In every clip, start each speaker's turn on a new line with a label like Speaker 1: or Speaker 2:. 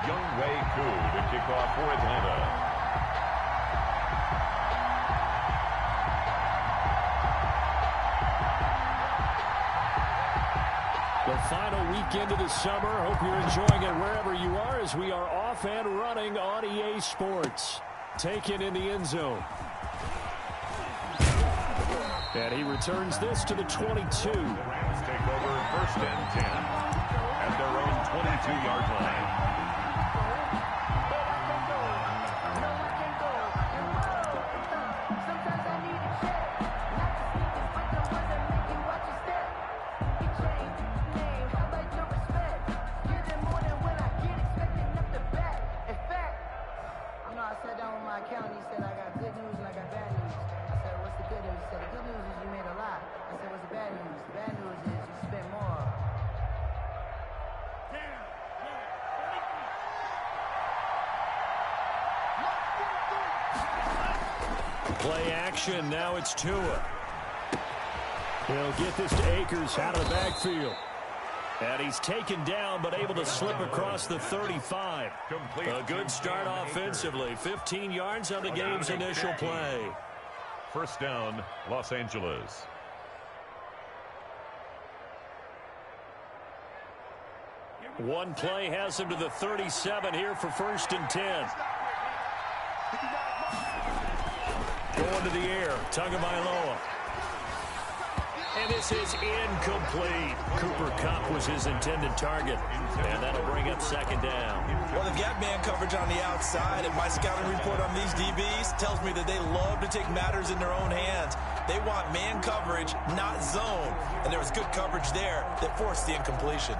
Speaker 1: Jwhoppe to kick off for Atlanta.
Speaker 2: The final weekend of the summer. Hope you're enjoying it wherever you are as we are off and running on EA Sports. Taken in the end zone. And he returns this to the 22.
Speaker 1: The Rams take over 1st and 10 at their own 22-yard line.
Speaker 2: Play action. Now it's Tua. He'll get this to Akers out of the backfield. And he's taken down, but able to slip across the 35. A good start offensively. 15 yards on the game's initial play.
Speaker 1: 1st down, Los Angeles.
Speaker 2: One play has him to the 37 here for 1st and 10. Going to the air, Tagovailoa. And this is incomplete. Cooper Kupp was his intended target. And that'll bring up 2nd down.
Speaker 3: Well, they've got man coverage on the outside, and my scouting report on these DBs tells me that they love to take matters in their own hands. They want man coverage, not zone. And there was good coverage there that forced the incompletion.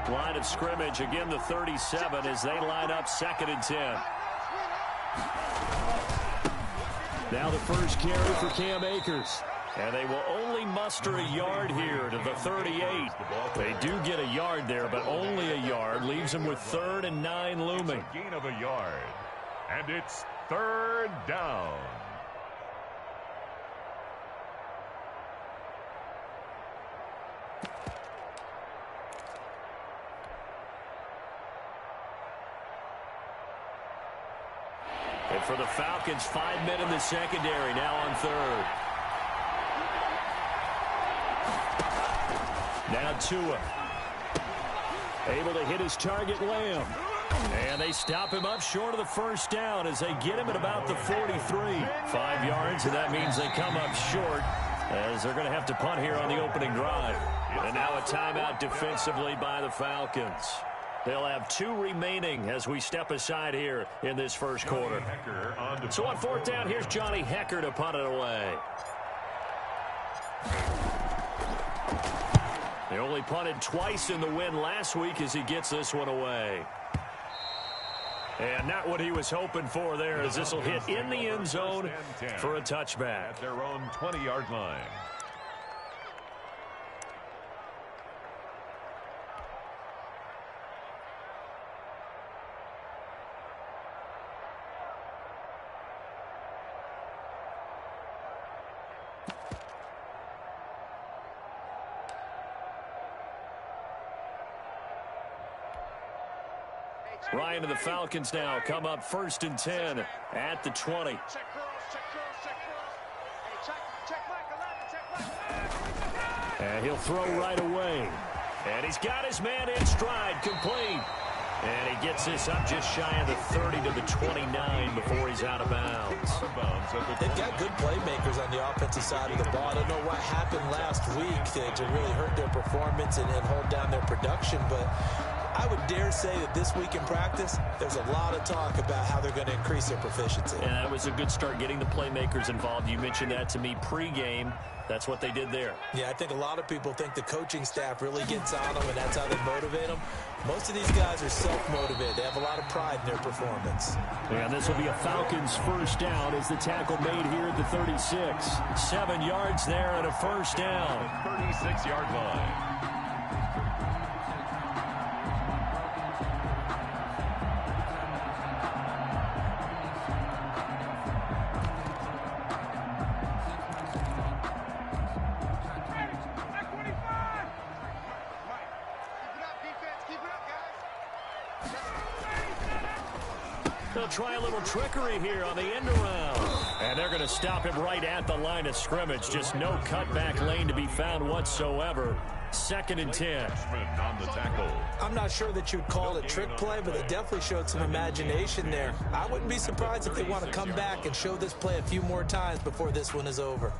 Speaker 2: Line of scrimmage, again the 37 as they line up 2nd and 10. Now the first carry for Cam Akers. And they will only muster a yard here to the 38. They do get a yard there, but only a yard. Leaves them with 3rd and 9 looming.
Speaker 1: It's a gain of a yard. And it's 3rd down.
Speaker 2: And for the Falcons, 5 men in the secondary, now on 3rd. Now Tua. Able to hit his target, Lamb. And they stop him up short of the 1st down as they get him at about the 43. 5 yards, and that means they come up short as they're going to have to punt here on the opening drive. And now a timeout defensively by the Falcons. They'll have 2 remaining as we step aside here in this 1st quarter. So on 4th down, here's Johnny Hekker to punt it away. They only punted twice in the win last week as he gets this one away. And not what he was hoping for there as this will hit in the end zone for a touchback.
Speaker 1: At their own 20-yard line.
Speaker 2: Ryan and the Falcons now come up 1st and 10 at the 20. And he'll throw right away. And he's got his man in stride, complete. And he gets this up just shy of the 30 to the 29 before he's out of bounds.
Speaker 3: They've got good playmakers on the offensive side of the ball. I don't know what happened last week to really hurt their performance and hold down their production, but I would dare say that this week in practice, there's a lot of talk about how they're going to increase their proficiency.
Speaker 2: And that was a good start getting the playmakers involved. You mentioned that to me pregame. That's what they did there.
Speaker 3: Yeah, I think a lot of people think the coaching staff really gets on them, and that's how they motivate them. Most of these guys are self-motivated. They have a lot of pride in their performance.
Speaker 2: And this will be a Falcons 1st down as the tackle made here at the 36. 7 yards there and a 1st down.
Speaker 1: 36-yard line.
Speaker 2: They'll try a little trickery here on the end around. And they're going to stop him right at the line of scrimmage. Just no cutback lane to be found whatsoever. 2nd and 10.
Speaker 1: On the tackle.
Speaker 3: I'm not sure that you'd call it trick play, but they definitely showed some imagination there. I wouldn't be surprised if they want to come back and show this play a few more times before this one is over.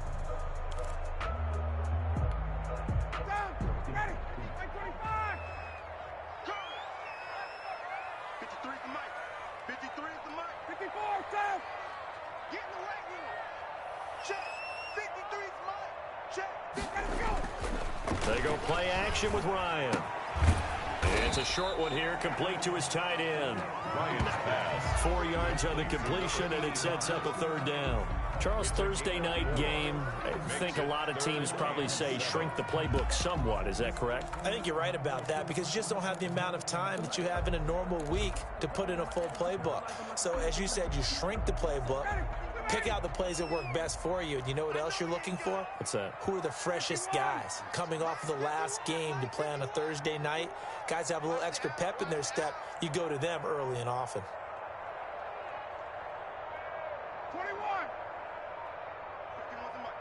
Speaker 2: They go play action with Ryan. It's a short one here, complete to his tight end.
Speaker 1: Ryan's pass.
Speaker 2: 4 yards on the completion, and it sets up a 3rd down. Charles, Thursday night game, I think a lot of teams probably say shrink the playbook somewhat. Is that correct?
Speaker 3: I think you're right about that because you just don't have the amount of time that you have in a normal week to put in a full playbook. So as you said, you shrink the playbook, pick out the plays that work best for you. And you know what else you're looking for?
Speaker 2: What's that?
Speaker 3: Who are the freshest guys coming off of the last game to play on a Thursday night? Guys have a little extra pep in their step. You go to them early and often.
Speaker 4: 21.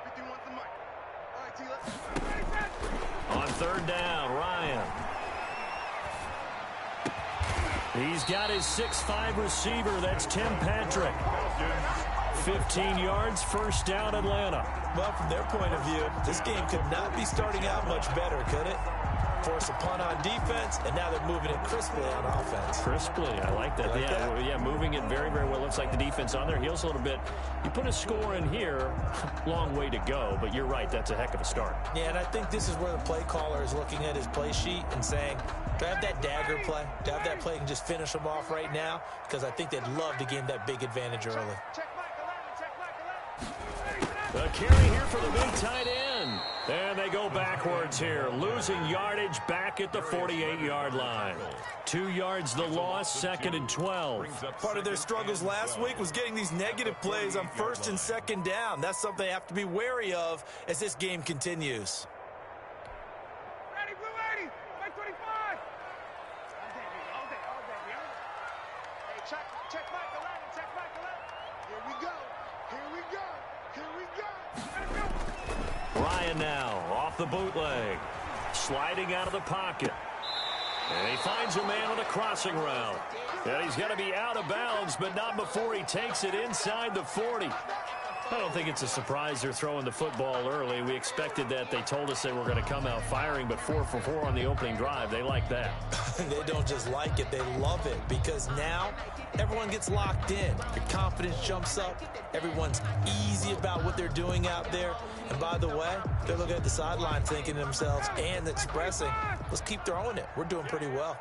Speaker 4: 51's the mic. All right, T, let's...
Speaker 2: On 3rd down, Ryan. He's got his 6'5" receiver. That's Tim Patrick. 15 yards, 1st down, Atlanta.
Speaker 3: Well, from their point of view, this game could not be starting out much better, could it? Force a punt on defense, and now they're moving it crisply on offense.
Speaker 2: Crisply, I like that. Yeah, moving it very, very well. Looks like the defense on their heels a little bit. You put a score in here, long way to go, but you're right, that's a heck of a start.
Speaker 3: Yeah, and I think this is where the play caller is looking at his play sheet and saying, do I have that dagger play? Do I have that play and just finish them off right now? Because I think they'd love to gain that big advantage early.
Speaker 2: The carry here for the big tight end. And they go backwards here, losing yardage back at the 48-yard line. 2 yards the loss, 2nd and 12.
Speaker 3: Part of their struggles last week was getting these negative plays on 1st and 2nd down. That's something they have to be wary of as this game continues.
Speaker 4: Ready, blue 80. Mike 25. All day, baby. Hey, check Mike 11. Check Mike 11. Here we go.
Speaker 2: Ryan now off the bootleg, sliding out of the pocket. And he finds a man on a crossing route. And he's going to be out of bounds, but not before he takes it inside the 40. I don't think it's a surprise they're throwing the football early. We expected that. They told us they were going to come out firing, but 4 for 4 on the opening drive. They like that.
Speaker 3: They don't just like it, they love it, because now everyone gets locked in. Your confidence jumps up. Everyone's easy about what they're doing out there. And by the way, they're looking at the sideline thinking to themselves and expressing, let's keep throwing it. We're doing pretty well.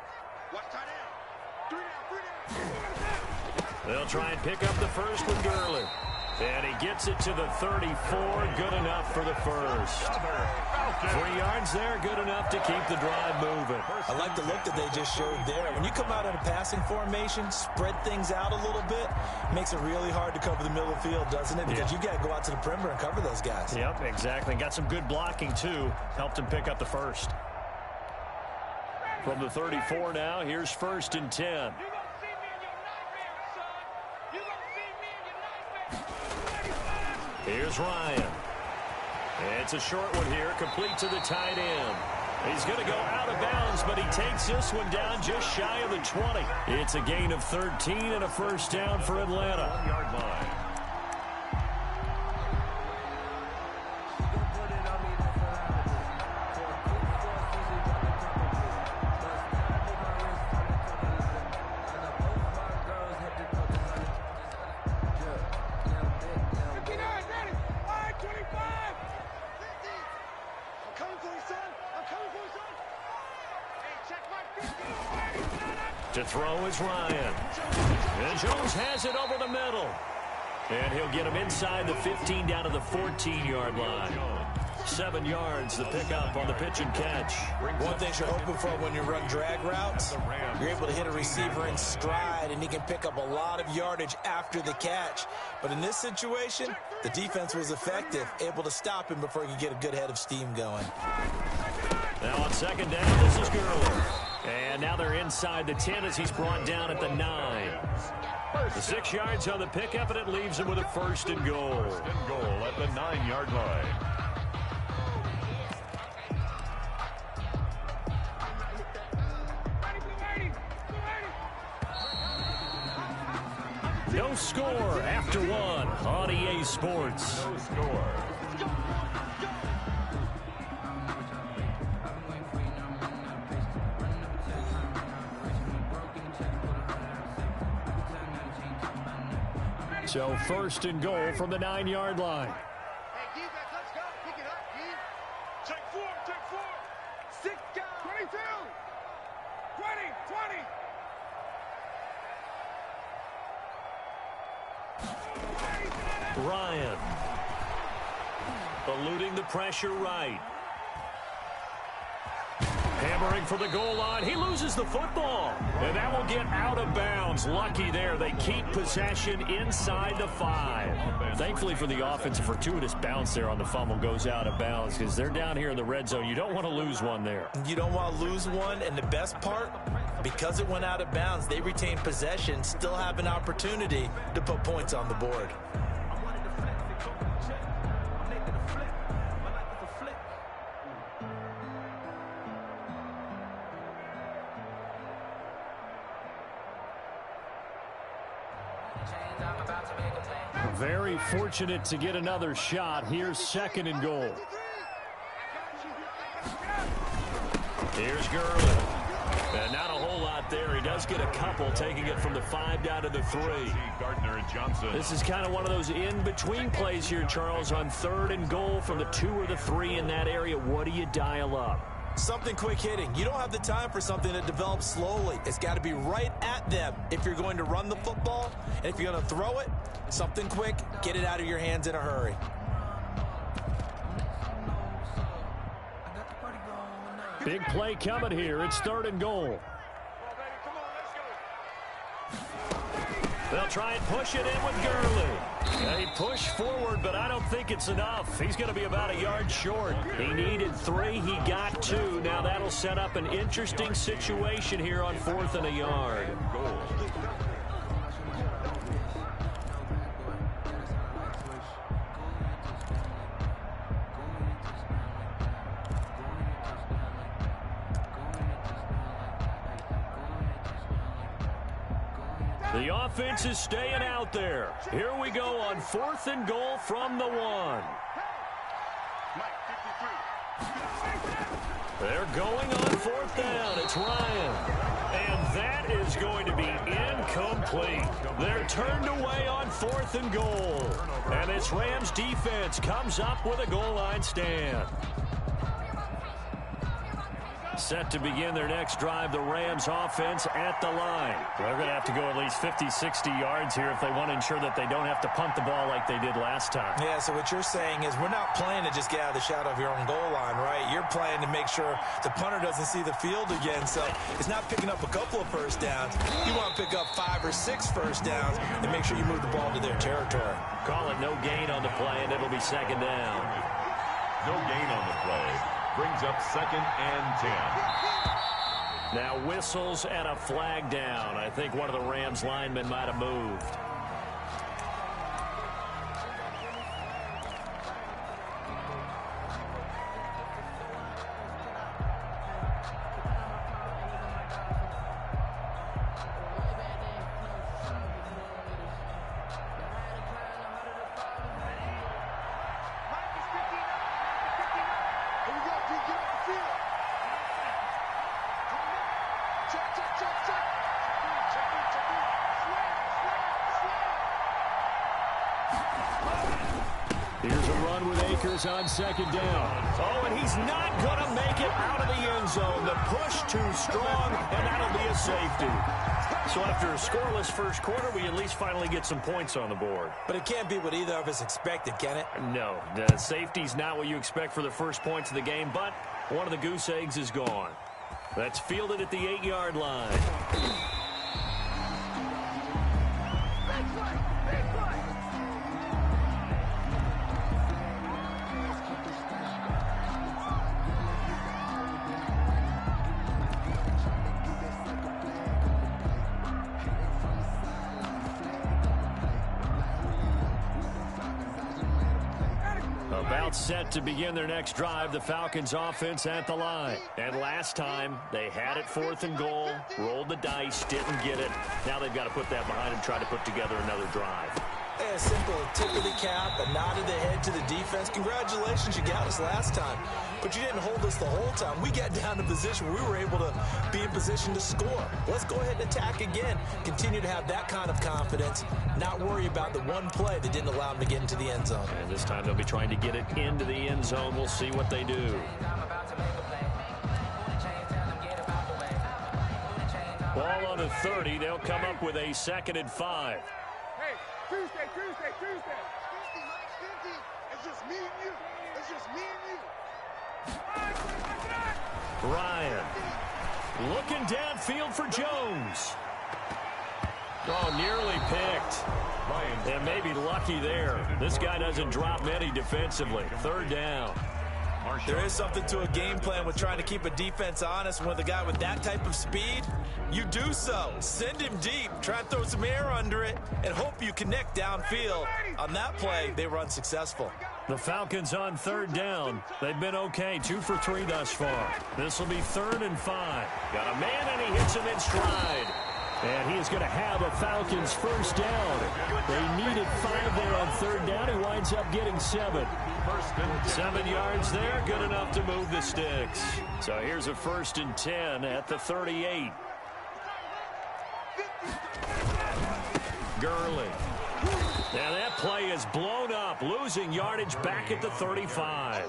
Speaker 2: They'll try and pick up the first with Gurley. And he gets it to the 34. Good enough for the first. 3 yards there, good enough to keep the drive moving.
Speaker 3: I like the look that they just showed there. When you come out in a passing formation, spread things out a little bit, makes it really hard to cover the middle of the field, doesn't it? Because you got to go out to the perimeter and cover those guys.
Speaker 2: Yep, exactly. Got some good blocking, too. Helped him pick up the first. From the 34 now, here's 1st and 10. Here's Ryan. It's a short one here, complete to the tight end. He's going to go out of bounds, but he takes this one down just shy of the 20. It's a gain of 13 and a 1st down for Atlanta.
Speaker 1: 1-yard line.
Speaker 2: To throw is Ryan. And Jones has it over the middle. And he'll get him inside the 15 down to the 14-yard line. 7 yards, the pickup on the pitch and catch.
Speaker 3: One thing you're hoping for when you run drag routes, you're able to hit a receiver in stride, and he can pick up a lot of yardage after the catch. But in this situation, the defense was effective, able to stop him before he could get a good head of steam going.
Speaker 2: Now on 2nd down, this is Gurley. And now they're inside the 10 as he's brought down at the 9. The 6 yards on the pickup, and it leaves him with a first and goal.
Speaker 1: First and goal at the 9-yard line.
Speaker 2: No score after 1 on EA Sports.
Speaker 1: No score.
Speaker 2: So first and goal from the 9-yard line.
Speaker 4: Hey, defense, let's go. Pick it up, D. Take 4, take 4. 6 down. 22. 20, 20.
Speaker 2: Ryan. Eluding the pressure right. Hammering for the goal line. He loses the football. And that will get out of bounds. Lucky there. They keep possession inside the 5. Thankfully for the offense, a fortuitous bounce there on the fumble goes out of bounds because they're down here in the red zone. You don't want to lose one there.
Speaker 3: You don't want to lose one. And the best part, because it went out of bounds, they retain possession, still have an opportunity to put points on the board.
Speaker 2: Very fortunate to get another shot. Here's second and goal. Here's Gurley. And not a whole lot there. He does get a couple, taking it from the 5 down to the 3.
Speaker 1: Gardner and Johnson.
Speaker 2: This is kind of one of those in-between plays here, Charles, on third and goal from the 2 or the 3 in that area. What do you dial up?
Speaker 3: Something quick hitting. You don't have the time for something that develops slowly. It's got to be right at them if you're going to run the football. And if you're going to throw it, something quick, get it out of your hands in a hurry.
Speaker 2: Big play coming here. It's third and goal. They'll try and push it in with Gurley. They push forward, but I don't think it's enough. He's going to be about a yard short. He needed 3. He got 2. Now that'll set up an interesting situation here on 4th and a yard. The offense is staying out there. Here we go on 4th and goal from the 1. They're going on 4th down. It's Ryan. And that is going to be incomplete. They're turned away on 4th and goal. And this Rams defense comes up with a goal line stand. Set to begin their next drive, the Rams offense at the line. They're going to have to go at least 50, 60 yards here if they want to ensure that they don't have to punt the ball like they did last time.
Speaker 3: Yeah, so what you're saying is we're not playing to just get out of the shadow of your own goal line, right? You're playing to make sure the punter doesn't see the field again. So it's not picking up a couple of first downs. You want to pick up 5 or 6 first downs and make sure you move the ball to their territory.
Speaker 2: Call it no gain on the play, and it'll be second down.
Speaker 1: No gain on the play. Brings up 2nd and 10.
Speaker 2: Now whistles and a flag down. I think one of the Rams linemen might have moved. Here's a run with Akers on 2nd down. Oh, and he's not going to make it out of the end zone. The push too strong, and that'll be a safety. So after a scoreless first quarter, we at least finally get some points on the board.
Speaker 3: But it can't be what either of us expected, can it?
Speaker 2: No, the safety's not what you expect for the first points of the game, but one of the goose eggs is gone. That's fielded at the 8-yard line. Timeout set to begin their next drive. The Falcons offense at the line. And last time, they had it 4th and goal, rolled the dice, didn't get it. Now they've got to put that behind and try to put together another drive.
Speaker 3: A simple tip of the cap, a nod of the head to the defense. Congratulations, you got us last time. But you didn't hold us the whole time. We got down to position where we were able to be in position to score. Let's go ahead and attack again. Continue to have that kind of confidence. Not worry about the one play that didn't allow them to get into the end zone.
Speaker 2: And this time they'll be trying to get it into the end zone. We'll see what they do. Ball on the 30. They'll come up with a 2nd and 5.
Speaker 4: Hey, Tuesday. It's just me and you. It's just me and you.
Speaker 2: Ryan looking downfield for Jones. Oh, nearly picked. And maybe lucky there. This guy doesn't drop many defensively. 3rd down.
Speaker 3: There is something to a game plan with trying to keep a defense honest. With a guy with that type of speed, you do so. Send him deep. Try and throw some air under it and hope you connect downfield. On that play, they were unsuccessful.
Speaker 2: The Falcons on 3rd down. They've been okay. 2 for 3 thus far. This will be 3rd and 5. Got a man, and he hits him in stride. And he is going to have a Falcons 1st down. They needed 5 there on 3rd down. He winds up getting 7. 7 yards there, good enough to move the sticks. So here's a 1st and 10 at the 38. Gurley. Now that play is blown up, losing yardage back at the 35.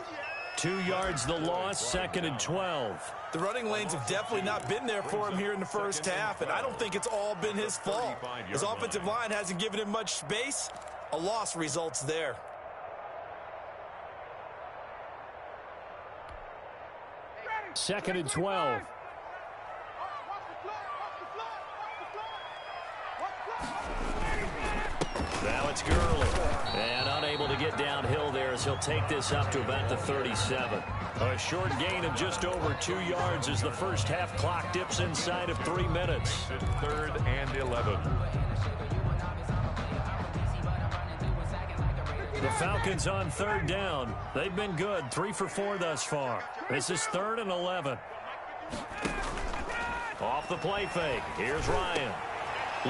Speaker 2: 2 yards the loss, 2nd and 12.
Speaker 3: The running lanes have definitely not been there for him here in the first half, and I don't think it's all been his fault. His offensive line hasn't given him much space. A loss results there.
Speaker 2: Second and 12. Now it's Gurley. And unable to get downhill there as he'll take this up to about the 37. A short gain of just over 2 yards as the first half clock dips inside of 3 minutes.
Speaker 1: 3rd and 11.
Speaker 2: The Falcons on 3rd down. They've been good, 3 for 4 thus far. This is 3rd and 11. Off the play fake. Here's Ryan.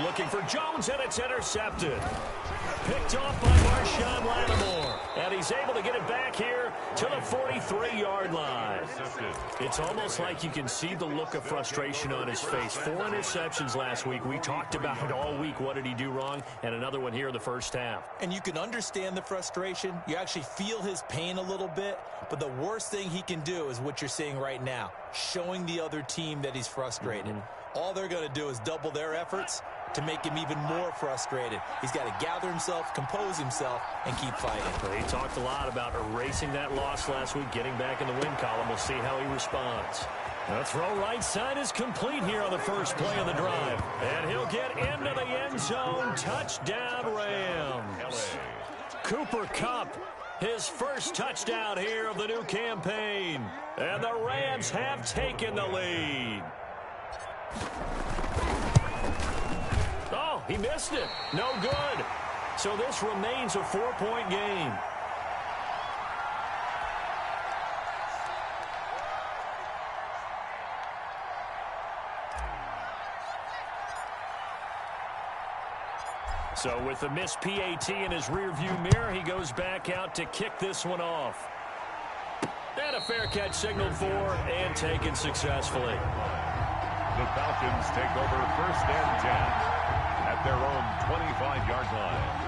Speaker 2: Looking for Jones, and it's intercepted. Picked off by Marshawn Lattimore. And he's able to get it back here to the 43-yard line. It's almost like you can see the look of frustration on his face. 4 interceptions last week. We talked about it all week. What did he do wrong? And another one here in the first half.
Speaker 3: And you can understand the frustration. You actually feel his pain a little bit. But the worst thing he can do is what you're seeing right now, showing the other team that he's frustrated. All they're going to do is double their efforts to make him even more frustrated. He's got to gather himself, compose himself, and keep fighting.
Speaker 2: He talked a lot about erasing that loss last week, getting back in the win column. We'll see how he responds. The throw right side is complete here on the first play of the drive. And he'll get into the end zone. Touchdown, Rams. Cooper Kupp, his first touchdown here of the new campaign. And the Rams have taken the lead. Oh, he missed it. No good. So this remains a 4-point game. So with the missed PAT in his rearview mirror, he goes back out to kick this one off. And a fair catch signaled for and taken successfully.
Speaker 1: The Falcons take over 1st and 10 at their own 25-yard line.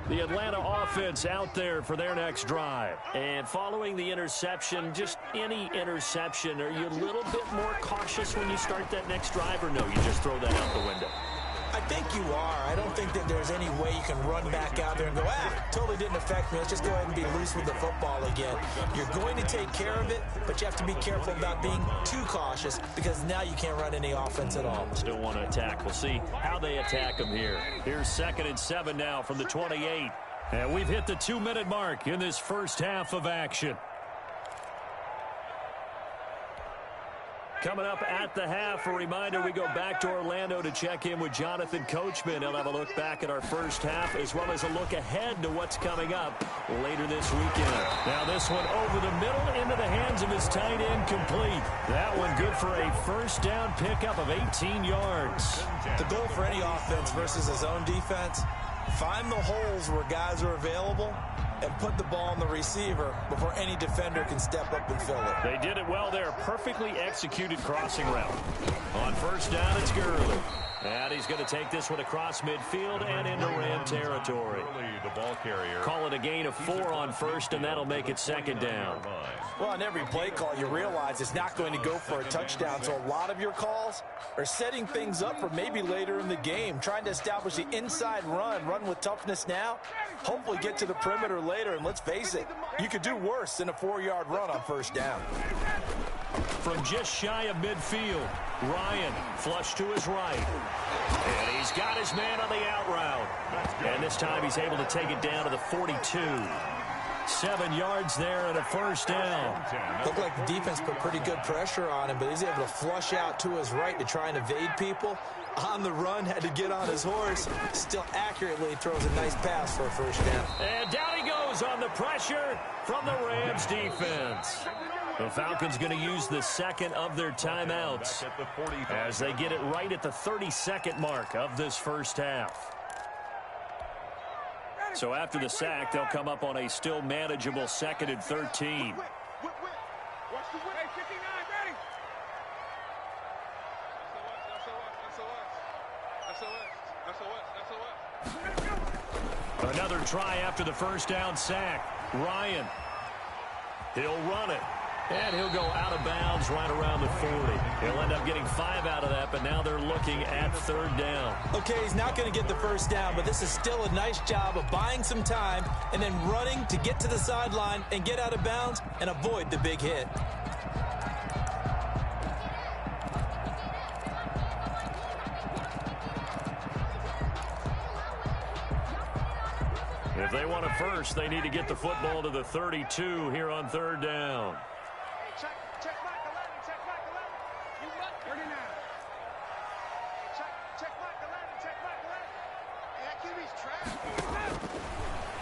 Speaker 2: The Atlanta offense out there for their next drive. And following the interception, just any interception, are you a little bit more cautious when you start that next drive, or no, you just throw that out the window?
Speaker 3: I think you are. I don't think that there's any way you can run back out there and go, totally didn't affect me. Let's just go ahead and be loose with the football again. You're going to take care of it, but you have to be careful about being too cautious because now you can't run any offense at all.
Speaker 2: Still want to attack. We'll see how they attack them here. Here's 2nd and 7 now from the 28. And we've hit the 2-minute mark in this first half of action. Coming up at the half, a reminder, we go back to Orlando to check in with Jonathan Coachman. He'll have a look back at our first half as well as a look ahead to what's coming up later this weekend. Now this one over the middle into the hands of his tight end, complete. That one good for a first down pickup of 18 yards.
Speaker 3: The goal for any offense versus his own defense, find the holes where guys are available and put the ball on the receiver before any defender can step up and fill it.
Speaker 2: They did it well there. Perfectly executed crossing route. On first down, it's Gurley. And he's going to take this one across midfield and into Ram territory.
Speaker 1: The ball carrier.
Speaker 2: Call it a gain of 4 on first, and that'll make it second down.
Speaker 3: Well, on every play call, you realize it's not going to go for a touchdown. So a lot of your calls are setting things up for maybe later in the game, trying to establish the inside run with toughness now, hopefully get to the perimeter later. And let's face it, you could do worse than a 4-yard run on first down.
Speaker 2: From just shy of midfield, Ryan flush to his right. And he's got his man on the out route. And this time he's able to take it down to the 42. 7 yards there and a first down.
Speaker 3: Looked like the defense put pretty good pressure on him, but he's able to flush out to his right to try and evade people. On the run, had to get on his horse. Still accurately throws a nice pass for a first down.
Speaker 2: And down he goes on the pressure from the Rams defense. The Falcons going to use the second of their timeouts as they get it right at the 32nd mark of this first half. So after the sack, they'll come up on a still manageable 2nd and 13. Another try after the first down sack. Ryan. He'll run it. And he'll go out of bounds right around the 40. He'll end up getting 5 out of that, but now they're looking at 3rd down.
Speaker 3: Okay, he's not going to get the first down, but this is still a nice job of buying some time and then running to get to the sideline and get out of bounds and avoid the big hit.
Speaker 2: If they want a first, they need to get the football to the 32 here on 3rd down.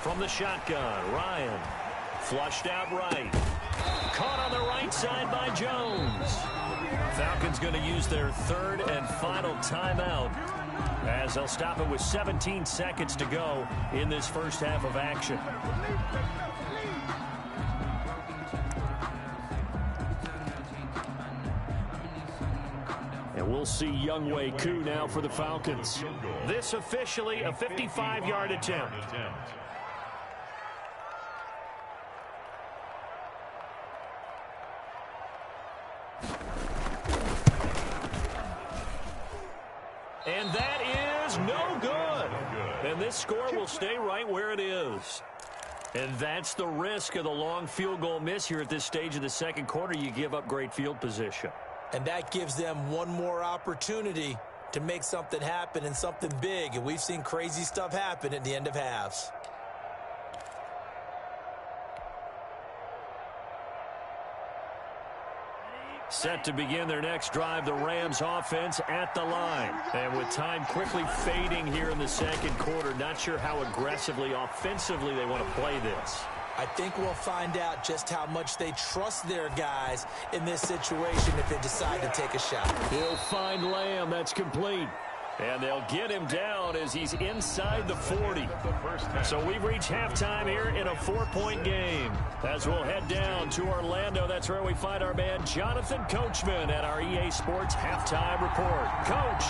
Speaker 2: From the shotgun, Ryan flushed out right. Caught on the right side by Jones. Falcons going to use their 3rd and final timeout as they'll stop it with 17 seconds to go in this first half of action. And we'll see Jwhoppe Koo now for the Falcons. This officially a 55-yard attempt. And that is no good. And this score will stay right where it is. And that's the risk of the long field goal miss here at this stage of the second quarter. You give up great field position.
Speaker 3: And that gives them one more opportunity to make something happen and something big. And we've seen crazy stuff happen at the end of halves.
Speaker 2: Set to begin their next drive, the Rams offense at the line. And with time quickly fading here in the second quarter, not sure how aggressively, offensively they want to play this.
Speaker 3: I think we'll find out just how much they trust their guys in this situation if they decide to take a shot.
Speaker 2: He'll find Lamb. That's complete. And they'll get him down as he's inside the 40. So we've reached halftime here in a 4-point game. As we'll head down to Orlando, that's where we find our man Jonathan Coachman at our EA Sports Halftime Report. Coach,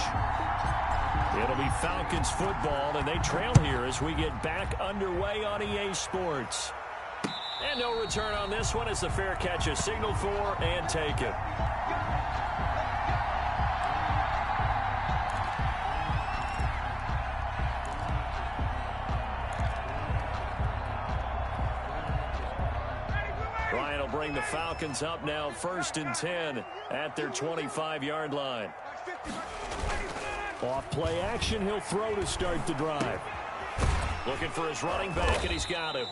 Speaker 2: it'll be Falcons football, and they trail here as we get back underway on EA Sports. And no return on this one as the fair catch is signaled for and taken. Ryan will bring the Falcons up now 1st and 10 at their 25-yard line. Off play action, he'll throw to start the drive. Looking for his running back, and he's got him.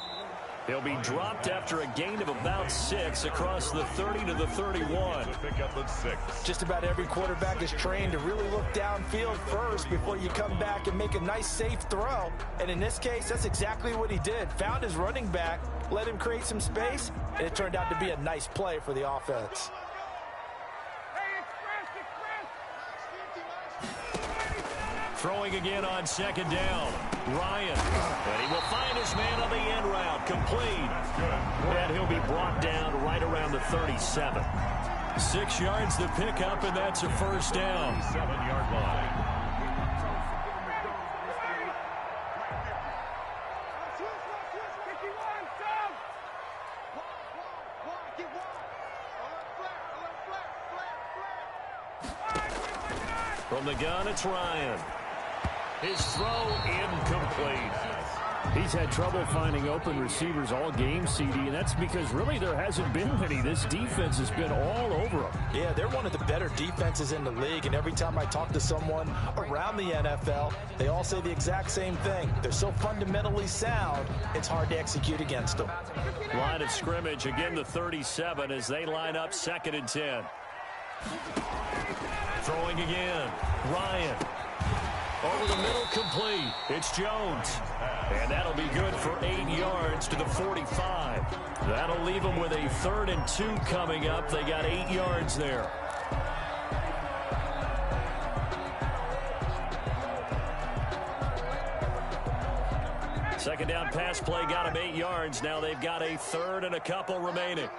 Speaker 2: He'll be dropped after a gain of about 6 across the 30 to the 31.
Speaker 1: Pick up at 6.
Speaker 3: Just about every quarterback is trained to really look downfield first before you come back and make a nice, safe throw. And in this case, that's exactly what he did. Found his running back, let him create some space, and it turned out to be a nice play for the offense.
Speaker 2: Throwing again on second down. Ryan. And he will find his man on the end route. Complete. And he'll be brought down right around the 37. 6 yards to pick up, and that's a first down.
Speaker 1: 7-yard line.
Speaker 2: From the gun, it's Ryan. His throw incomplete.
Speaker 5: He's had trouble finding open receivers all game, CD, and that's because really there hasn't been many. This defense has been all over them.
Speaker 3: Yeah, they're one of the better defenses in the league, and every time I talk to someone around the NFL, they all say the exact same thing. They're so fundamentally sound, it's hard to execute against them.
Speaker 2: Line of scrimmage, again the 37 as they line up 2nd and 10. Throwing again, Ryan. Over the middle, complete. It's Jones. And that'll be good for 8 yards to the 45. That'll leave them with a 3rd and 2 coming up. They got 8 yards there. Second down pass play got them 8 yards. Now they've got a 3rd and a couple remaining.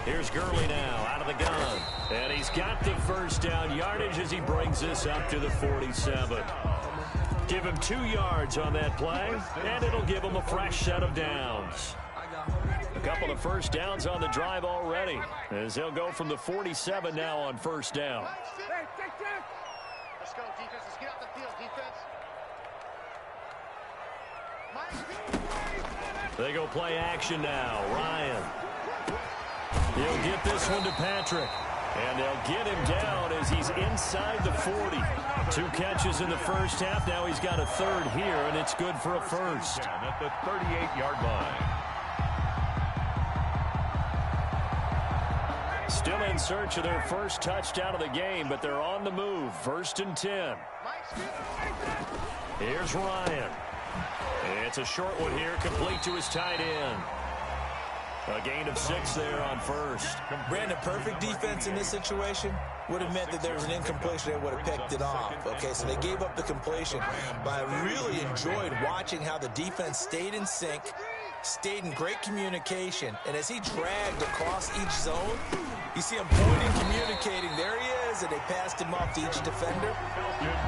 Speaker 2: Here's Gurley now out of the gun. And he's got the first down yardage as he brings this up to the 47. Give him 2 yards on that play, and it'll give him a fresh set of downs. A couple of first downs on the drive already, as they'll go from the 47 now on first down.
Speaker 4: Let's go, defense. Let's get out the field, defense.
Speaker 2: They go play action now. Ryan. He'll get this one to Patrick. And they'll get him down as he's inside the 40. 2 catches in the first half. Now he's got a 3rd here, and it's good for a first.
Speaker 1: At the 38-yard line.
Speaker 2: Still in search of their first touchdown of the game, but they're on the move. 1st and 10. Here's Ryan. It's a short one here, complete to his tight end. A gain of 6 there on first.
Speaker 3: Brandon, perfect defense in this situation would have meant that there was an incompletion. They would have picked it off. Okay, so they gave up the completion. But I really enjoyed watching how the defense stayed in sync, stayed in great communication. And as he dragged across each zone, you see him pointing, communicating. There he is, and they passed him off to each defender.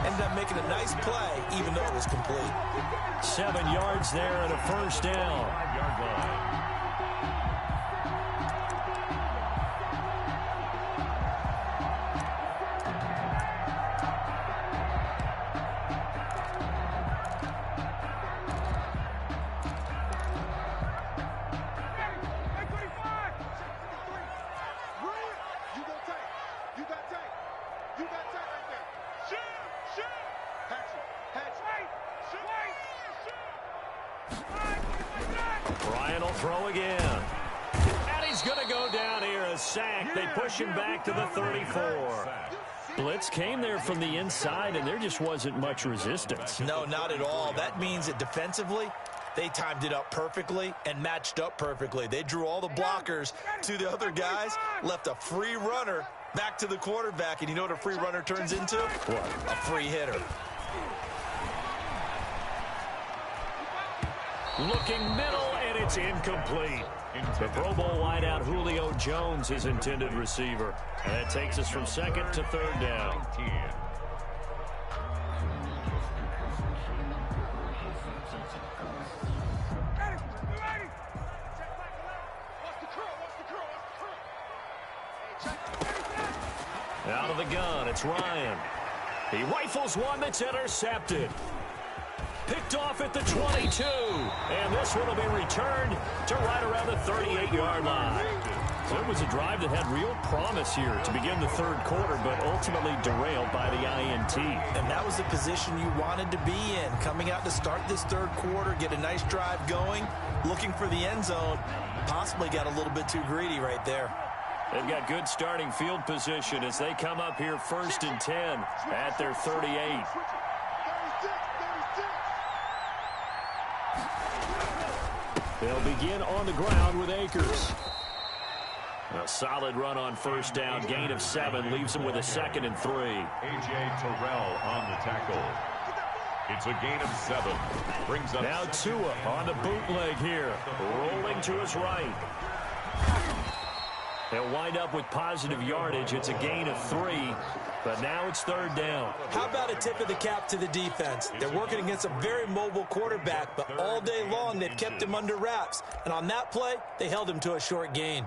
Speaker 3: Ended up making a nice play, even though it was complete.
Speaker 2: 7 yards there and a first down.
Speaker 1: 5-yard line.
Speaker 2: Ryan will throw again. And he's going to go down here, a sack. They push him back to the 34. Blitz came there from the inside, and there just wasn't much resistance.
Speaker 3: No, not at all. That means that defensively, they timed it up perfectly and matched up perfectly. They drew all the blockers to the other guys, left a free runner back to the quarterback, and you know what a free runner turns into?
Speaker 2: What?
Speaker 3: A free hitter.
Speaker 2: Looking middle, and it's incomplete. The Pro Bowl wideout Julio Jones, his intended receiver. And that takes us from 2nd to 3rd down. Out of the gun, it's Ryan. He rifles one that's intercepted. Picked off at the 22. And this one will be returned to right around the 38-yard line. So it was a drive that had real promise here to begin the third quarter, but ultimately derailed by the INT.
Speaker 3: And that was the position you wanted to be in. Coming out to start this third quarter, get a nice drive going, looking for the end zone. Possibly got a little bit too greedy right there.
Speaker 2: They've got good starting field position as they come up here 1st and 10 at their 38. They'll begin on the ground with Akers. A solid run on 1st down. Gain of 7 leaves them with a 2nd and 3.
Speaker 1: A.J. Terrell on the tackle. It's a gain of 7. Brings up
Speaker 2: now Tua on the bootleg here. Rolling to his right. They'll wind up with positive yardage. It's a gain of 3, but now it's 3rd down.
Speaker 3: How about a tip of the cap to the defense? They're working against a very mobile quarterback, but all day long they've kept him under wraps. And on that play, they held him to a short gain.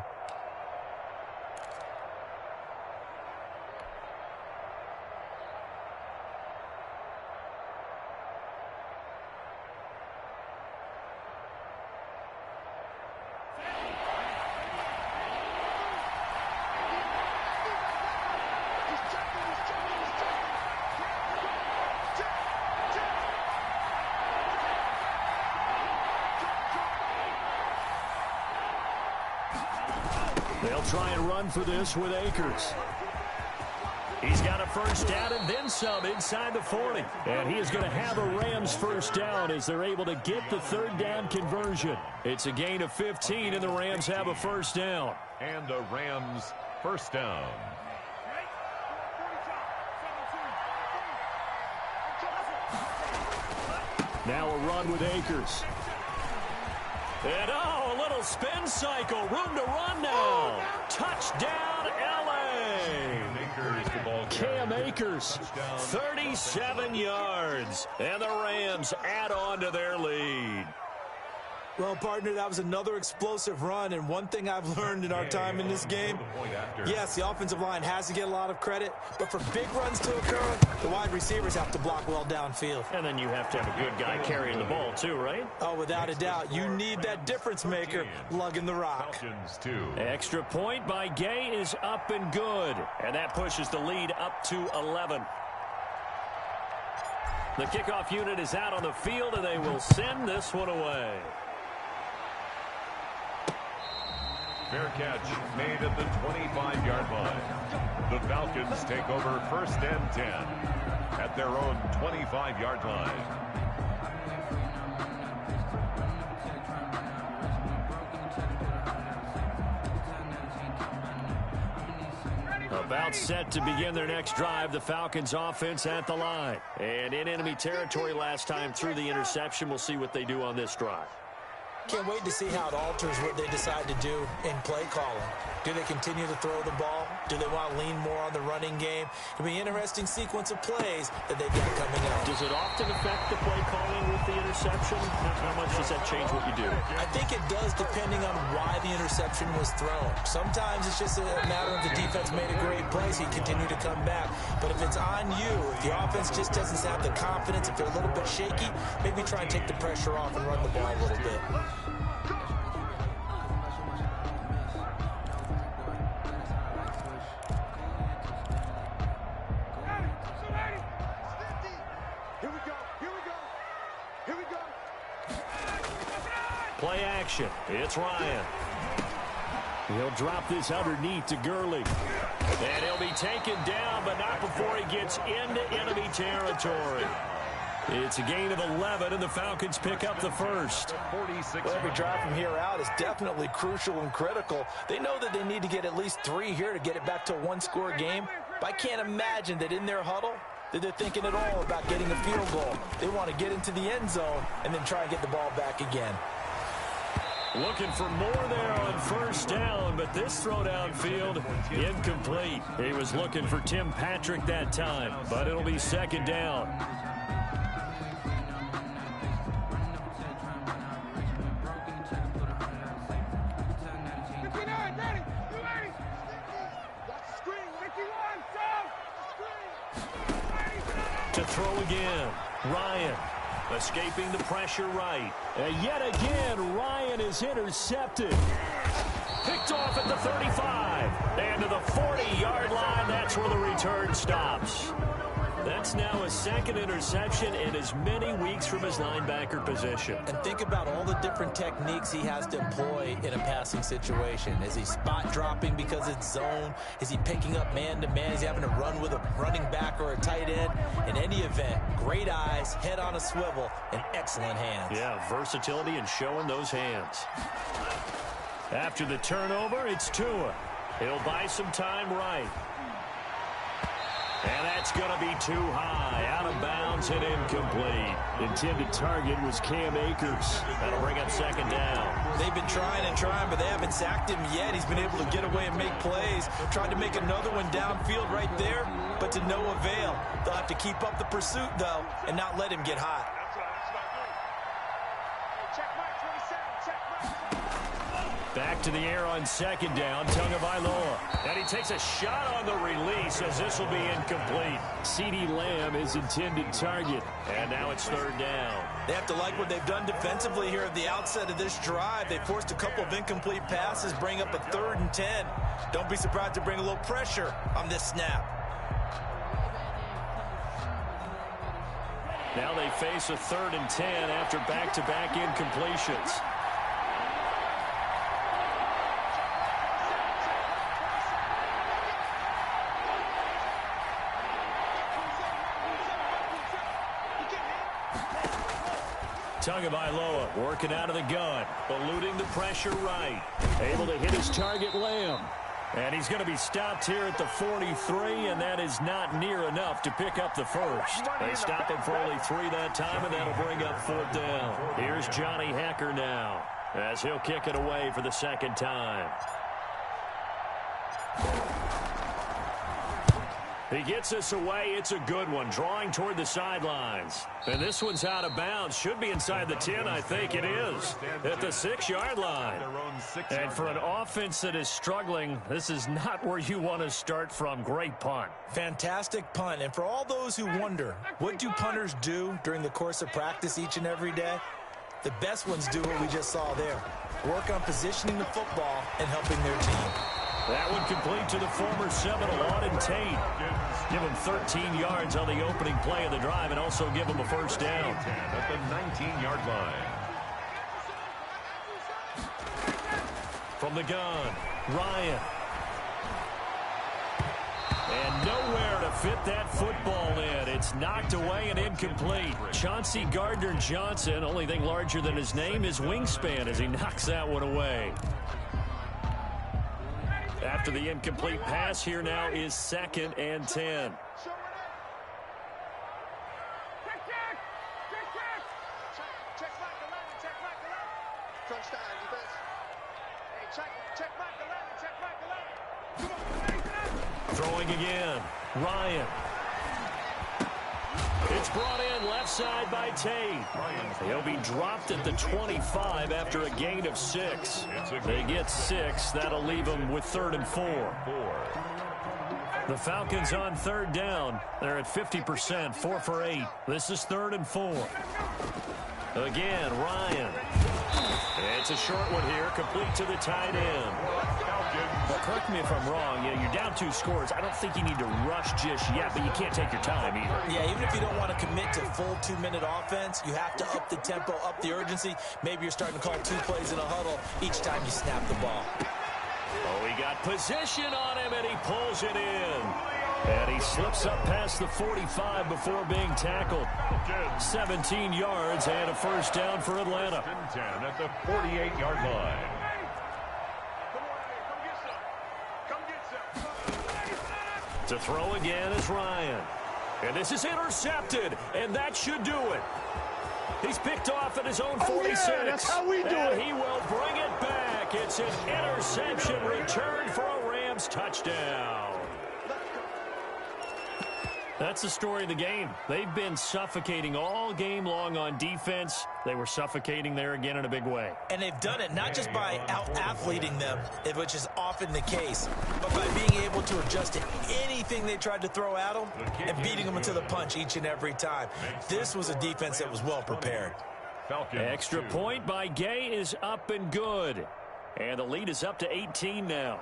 Speaker 2: They'll try and run for this with Akers. He's got a 1st down and then some inside the 40. And he is going to have a Rams 1st down as they're able to get the 3rd down conversion. It's a gain of 15, and the Rams have a 1st down.
Speaker 1: And the Rams 1st down.
Speaker 2: Now a run with Akers. And a little spin cycle. Room to run now. Touchdown, L.A. Cam Akers, 37 yards. And the Rams add on to their lead.
Speaker 3: Well, partner, that was another explosive run, and one thing I've learned in our time in this game, yes, the offensive line has to get a lot of credit, but for big runs to occur, the wide receivers have to block well downfield.
Speaker 2: And then you have to have a good guy carrying the ball too, right?
Speaker 3: Oh, without a doubt. You need that difference maker lugging the rock.
Speaker 2: Extra point by Gay is up and good, and that pushes the lead up to 11. The kickoff unit is out on the field, and they will send this one away.
Speaker 1: Fair catch made at the 25-yard line. The Falcons take over 1st and 10 at their own 25-yard line.
Speaker 2: About set to begin their next drive, the Falcons offense at the line. And in enemy territory last time through the interception. We'll see what they do on this drive.
Speaker 3: Can't wait to see how it alters what they decide to do in play calling. Do they continue to throw the ball? Do they want to lean more on the running game? It'll be an interesting sequence of plays that they've got coming up.
Speaker 2: Does it often affect the play calling with the interception? How much does that change what you do?
Speaker 3: I think it does, depending on why the interception was thrown. Sometimes it's just a matter of the defense made a great play, so you continue to come back. But if it's on you, if the offense just doesn't have the confidence, if they're a little bit shaky, maybe try and take the pressure off and run the ball a little bit.
Speaker 2: Play action. It's Ryan. He'll drop this underneath to Gurley. And he'll be taken down, but not before he gets into enemy territory. It's a gain of 11, and the Falcons pick up the 1st.
Speaker 3: Well, every drive from here out is definitely crucial and critical. They know that they need to get at least 3 here to get it back to a one-score game. But I can't imagine that in their huddle that they're thinking at all about getting a field goal. They want to get into the end zone and then try and get the ball back again.
Speaker 2: Looking for more there on 1st down, but this throw downfield, incomplete. He was looking for Tim Patrick that time, but it'll be 2nd down. To throw again, Ryan. Escaping the pressure right. And yet again, Ryan is intercepted. Picked off at the 35. And to the 40-yard line, that's where the return stops. That's now a second interception in as many weeks from his linebacker position.
Speaker 3: And think about all the different techniques he has to employ in a passing situation. Is he spot dropping because it's zone? Is he picking up man-to-man? Is he having to run with a running back or a tight end? In any event, great eyes, head on a swivel, and excellent hands.
Speaker 2: Yeah, versatility and showing those hands. After the turnover, it's Tua. He'll buy some time right. And that's going to be too high. Out of bounds and incomplete. Intended target was Cam Akers. That'll bring up second down.
Speaker 3: They've been trying and trying, but they haven't sacked him yet. He's been able to get away and make plays. Tried to make another one downfield right there, but to no avail. They'll have to keep up the pursuit, though, and not let him get hot.
Speaker 2: Back to the air on second down, Tagovailoa. And he takes a shot on the release as this will be incomplete. CeeDee Lamb is intended target. And now it's third down.
Speaker 3: They have to like what they've done defensively here at the outset of this drive. They forced a couple of incomplete passes, bring up a 3rd and 10. Don't be surprised to bring a little pressure on this snap.
Speaker 2: Now they face a 3rd and 10 after back-to-back incompletions. Tagovailoa working out of the gun, eluding the pressure right. Able to hit his target, Lamb. And he's going to be stopped here at the 43, and that is not near enough to pick up the first. They stop him for only 3 that time, and that'll bring up 4th down. Here's Johnny Hekker now, as he'll kick it away for the second time. He gets us away. It's a good one, drawing toward the sidelines. And this one's out of bounds. Should be inside the 10, I think it is, at the 6-yard line. And for an offense that is struggling, this is not where you want to start from. Great punt.
Speaker 3: Fantastic punt. And for all those who wonder, what do punters do during the course of practice each and every day? The best ones do what we just saw there. Work on positioning the football and helping their team.
Speaker 2: That one complete to the former Seminole, Auden Tate. Give him 13 yards on the opening play of the drive and also give him a first down.
Speaker 1: At the 19-yard line.
Speaker 2: From the gun, Ryan. And nowhere to fit that football in. It's knocked away and incomplete. Chauncey Gardner-Johnson, only thing larger than his name is wingspan as he knocks that one away. After the incomplete pass, here now is 2nd and 10. Throwing again, Ryan. It's brought in left side by Tate. He'll be dropped at the 25 after a gain of 6. They get 6. That'll leave them with 3rd and 4. The Falcons on 3rd down. They're at 50%, 4 for 8. This is 3rd and 4. Again, Ryan. It's a short one here, complete to the tight end. Well, correct me if I'm wrong. You're down 2 scores. I don't think you need to rush just yet, but you can't take your time either.
Speaker 3: Yeah, even if you don't want to commit to full 2-minute offense, you have to up the tempo, up the urgency. Maybe you're starting to call 2 plays in a huddle each time you snap the ball.
Speaker 2: Oh, he got position on him, and he pulls it in. And he slips up past the 45 before being tackled. 17 yards and a first down for Atlanta.
Speaker 1: 10 at the 48-yard line.
Speaker 2: To throw again is Ryan. And this is intercepted, and that should do it. He's picked off at his own 46.
Speaker 4: Yeah, that's how we do it.
Speaker 2: He will bring it back. It's an interception return for a Rams touchdown. That's the story of the game. They've been suffocating all game long on defense. They were suffocating there again in a big way.
Speaker 3: And they've done it not just by out-athleting them, which is often the case, but by being able to adjust to anything they tried to throw at them and beating them into the punch each and every time. This was a defense that was well prepared.
Speaker 2: Extra point by Gay is up and good. And the lead is up to 18 now.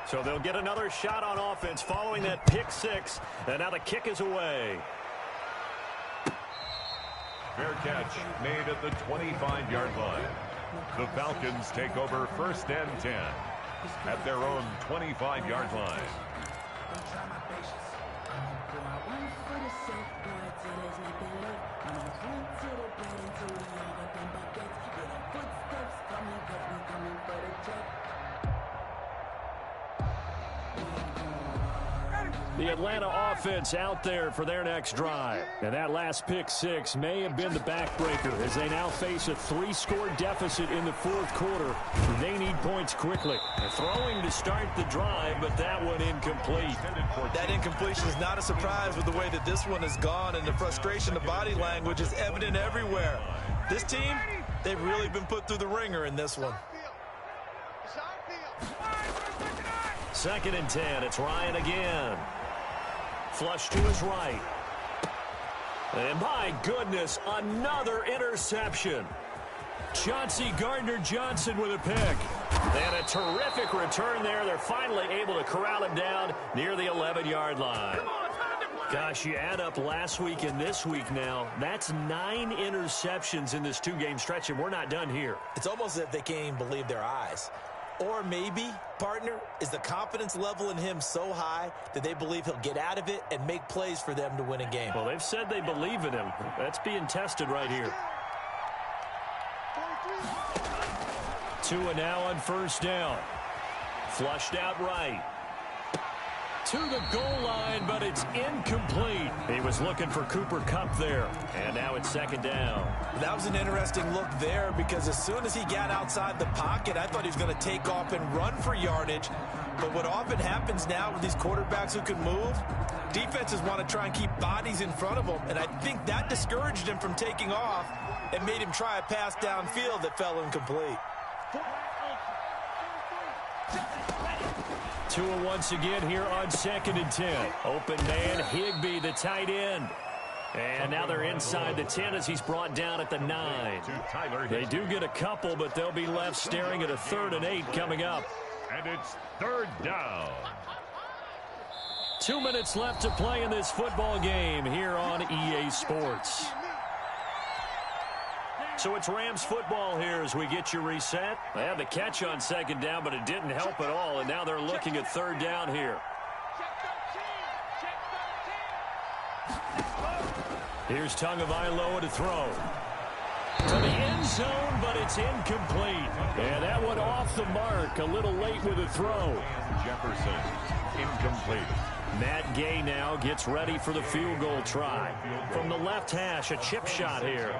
Speaker 2: So they'll get another shot on offense following that pick six. And now the kick is away.
Speaker 1: Fair catch made at the 25-yard line. The Falcons take over 1st and 10 at their own 25-yard line.
Speaker 2: The Atlanta offense out there for their next drive. And that last pick six may have been the backbreaker as they now face a 3-score deficit in the 4th quarter. They need points quickly. They're throwing to start the drive, but that one incomplete.
Speaker 3: That incompletion is not a surprise with the way that this one has gone, and the frustration, the body language is evident everywhere. This team, they've really been put through the ringer in this one.
Speaker 2: 2nd and 10. It's Ryan again. Flush to his right. And my goodness, another interception. Chauncey Gardner-Johnson with a pick. And a terrific return there. They're finally able to corral him down near the 11-yard line. Gosh, you add up last week and this week now, that's 9 interceptions in this 2-game stretch, and we're not done here.
Speaker 3: It's almost as if they can't even believe their eyes. Or maybe, partner, is the confidence level in him so high that they believe he'll get out of it and make plays for them to win a game.
Speaker 2: Well, they've said they believe in him. That's being tested right here. 2 and now on 1st down. Flushed out right. To the goal line, but it's incomplete. He was looking for Cooper Kupp there. And now it's 2nd down.
Speaker 3: That was an interesting look there because as soon as he got outside the pocket, I thought he was going to take off and run for yardage. But what often happens now with these quarterbacks who can move, defenses want to try and keep bodies in front of them. And I think that discouraged him from taking off and made him try a pass downfield that fell incomplete.
Speaker 2: Tua once again here on 2nd and 10. Open man, Higbee, the tight end. And now they're inside the 10 as he's brought down at the 9. They do get a couple, but they'll be left staring at a 3rd and 8 coming up.
Speaker 1: And it's 3rd down.
Speaker 2: 2 minutes left to play in this football game here on EA Sports. So it's Rams football here as we get you reset. They had the catch on 2nd down, but it didn't help at all, and now they're looking at 3rd down here. Here's Tagovailoa to throw. To the end zone, but it's incomplete. And that one off the mark, a little late with a throw.
Speaker 1: Jefferson, incomplete.
Speaker 2: Matt Gay now gets ready for the field goal try. From the left hash, a chip shot here.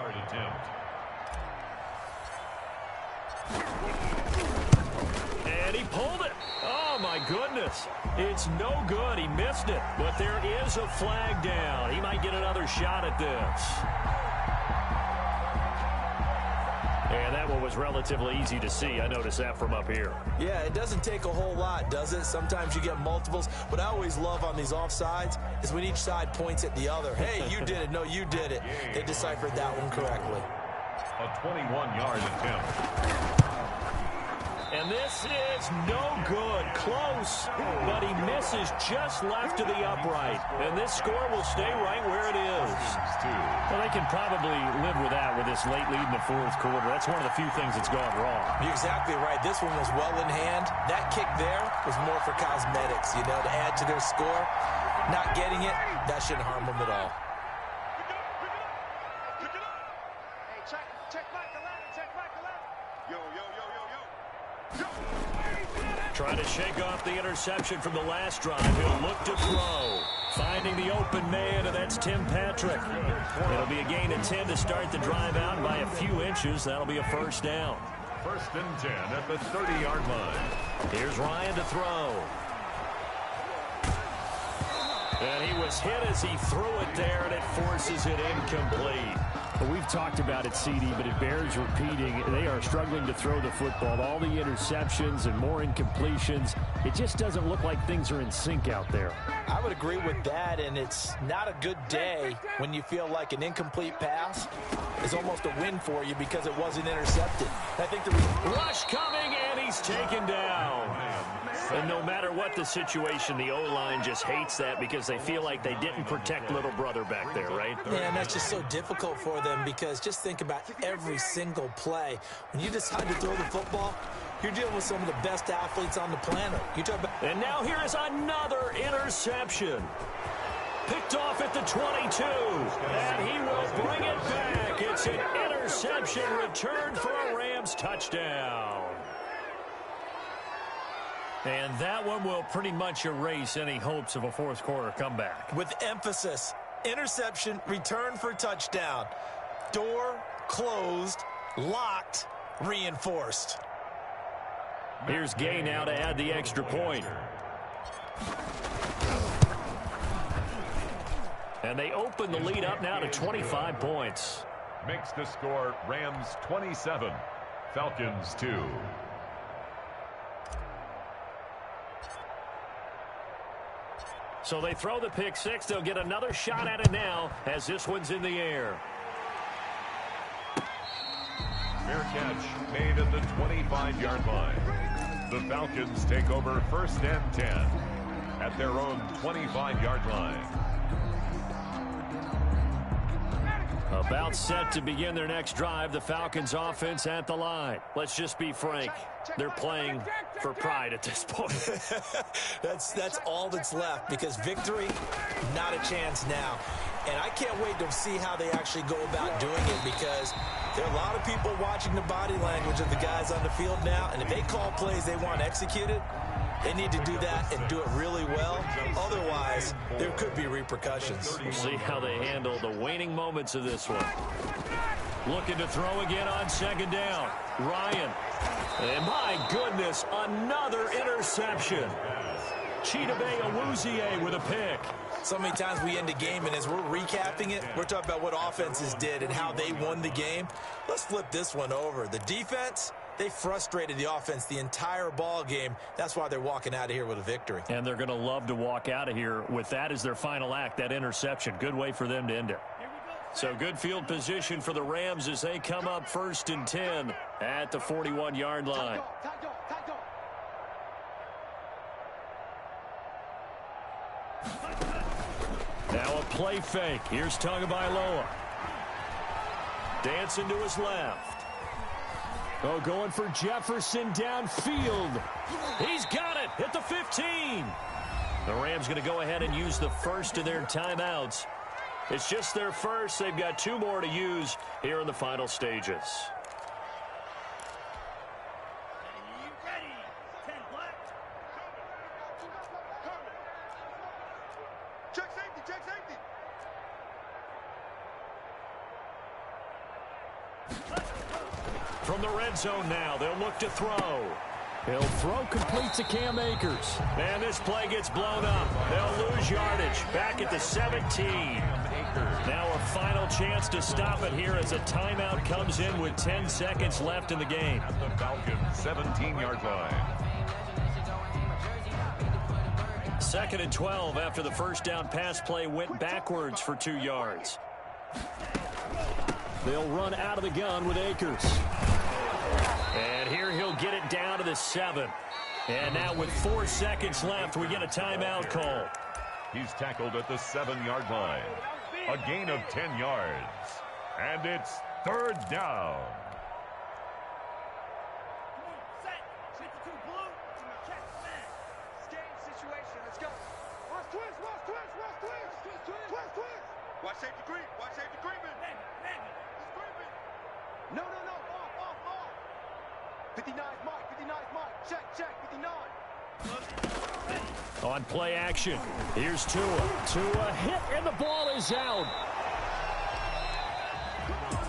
Speaker 2: And he pulled it. Oh, my goodness. It's no good. He missed it. But there is a flag down. He might get another shot at this. And that one was relatively easy to see. I noticed that from up here.
Speaker 3: Yeah, it doesn't take a whole lot, does it? Sometimes you get multiples. What I always love on these offsides is when each side points at the other. Hey, you did it. No, you did it. They deciphered that one correctly.
Speaker 1: A 21-yard attempt.
Speaker 2: And this is no good. Close, but he misses just left of the upright. And this score will stay right where it is. Well, they can probably live with that with this late lead in the 4th quarter. That's one of the few things that's gone wrong.
Speaker 3: You're exactly right. This one was well in hand. That kick there was more for cosmetics, to add to their score. Not getting it, that shouldn't harm them at all.
Speaker 2: Trying to shake off the interception from the last drive. He'll look to throw. Finding the open man, and that's Tim Patrick. It'll be a gain of 10 to start the drive out by a few inches. That'll be a 1st down.
Speaker 1: 1st and 10 at the 30-yard line.
Speaker 2: Here's Ryan to throw. And he was hit as he threw it there, and it forces it incomplete.
Speaker 5: We've talked about it, CD, but it bears repeating. They are struggling to throw the football. All the interceptions and more incompletions. It just doesn't look like things are in sync out there.
Speaker 3: I would agree with that, and it's not a good day when you feel like an incomplete pass is almost a win for you because it wasn't intercepted. I think the
Speaker 2: rush coming, and he's taken down. And no matter what the situation, the O-line just hates that because they feel like they didn't protect little brother back there, right?
Speaker 3: Yeah, and that's just so difficult for them because just think about every single play. When you decide to throw the football, you're dealing with some of the best athletes on the planet. You talk about,
Speaker 2: and now here is another interception. Picked off at the 22, and he will bring it back. It's an interception returned for a Rams touchdown. And that one will pretty much erase any hopes of a fourth quarter comeback.
Speaker 3: With emphasis, interception, return for touchdown. Door closed, locked, reinforced.
Speaker 2: Here's Gay now to add the extra point. And they open the lead up now to 25 points.
Speaker 1: Makes the score Rams 27, Falcons 2.
Speaker 2: So they throw the pick six. They'll get another shot at it now as this one's in the air.
Speaker 1: Fair catch made at the 25-yard line. The Falcons take over first and 10 at their own 25-yard line.
Speaker 2: About set to begin their next drive. The Falcons offense at the line. Let's just be frank. They're playing for pride at this point.
Speaker 3: That's all that's left because victory, not a chance now. And I can't wait to see how they actually go about doing it because there are a lot of people watching the body language of the guys on the field now. And if they call plays they want executed, they need to do that and do it really well. Otherwise, there could be repercussions.
Speaker 2: We'll see how they handle the waning moments of this one. Looking to throw again on second down. Ryan. And my goodness, another interception. Chidobe Awuzie with a pick.
Speaker 3: So many times we end a game, and as we're recapping it, we're talking about what offenses did and how they won the game. Let's flip this one over. The defense, they frustrated the offense the entire ball game. That's why they're walking out of here with a victory.
Speaker 2: And they're going to love to walk out of here with that as their final act, that interception. Good way for them to end it. So good field position for the Rams as they come up first and 10 at the 41-yard line. Now a play fake. Here's Tagovailoa. Dancing to his left. Oh, going for Jefferson downfield. He's got it at the 15. The Rams going to go ahead and use the first of their timeouts. It's just their first. They've got two more to use here in the final stages. From the red zone now, they'll look to throw.
Speaker 5: He'll throw complete to Cam Akers.
Speaker 2: And this play gets blown up. They'll lose yardage back at the 17. Now a final chance to stop it here as a timeout comes in with 10 seconds left in the game.
Speaker 1: At the Falcons 17-yard line.
Speaker 2: 2nd and 12 after the first down pass play went backwards for 2 yards.
Speaker 5: They'll run out of the gun with Akers.
Speaker 2: And here he'll get it down to the 7. And now with 4 seconds left, we get a timeout call.
Speaker 1: He's tackled at the 7-yard line. A gain of 10 yards. And it's 3rd down.
Speaker 4: Watch safety green. Watch safety green, man. No. Off. 59 Mike. 59 Mike. Check. 59.
Speaker 2: On play action, here's Tua.
Speaker 5: Tua hit, and the ball is out.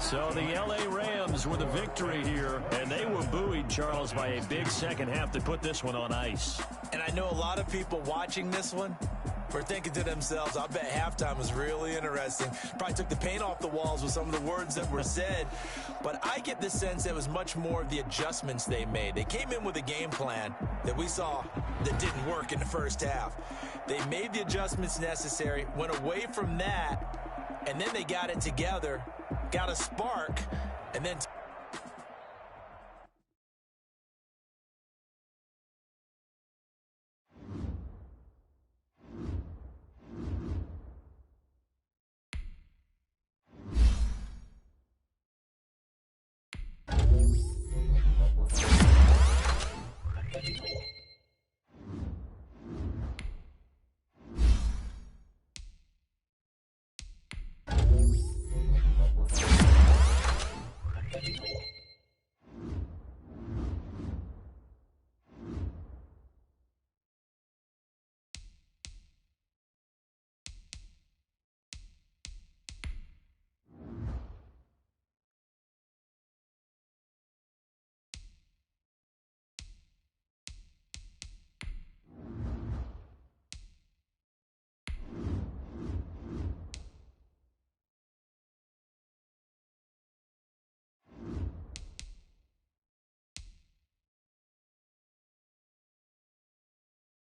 Speaker 2: So the L.A. Rams with a victory here, and they were buoyed, Charles, by a big second half to put this one on ice.
Speaker 3: And I know a lot of people watching this one, were thinking to themselves, I bet halftime was really interesting. Probably took the paint off the walls with some of the words that were said. But I get the sense it was much more of the adjustments they made. They came in with a game plan that we saw that didn't work in the first half. They made the adjustments necessary, went away from that, and then they got it together, got a spark, and then